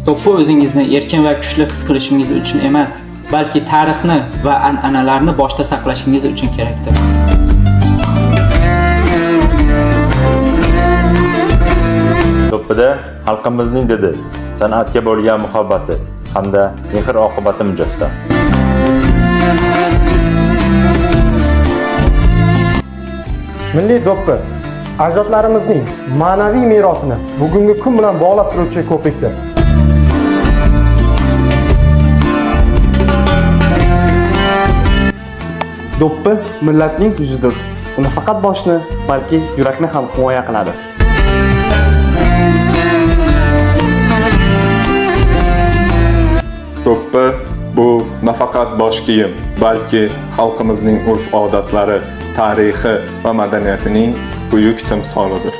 To'ppi o'zingizni erkin va kuchli his qilishingiz uchun emas, balki tarixni va an'analarni boshda saqlashingiz uchun kerakdir. To'ppida xalqimizning didi, san'atga bo'lgan muhabbati hamda mehr-oqibati mujassam. Milliy do'ppi ajdodlarimizning ma'naviy merosini bugungi kun bilan bog'lab turuvchi ko'prikdir. Do'ppi millatning yuzidir. Uni faqat boshni, balki yurakni ham himoya qiladi. Do'ppi bu nafaqat bosh kiyim, balki xalqimizning urf-odatlari, tarixi va madaniyatining buyuk timsolidir.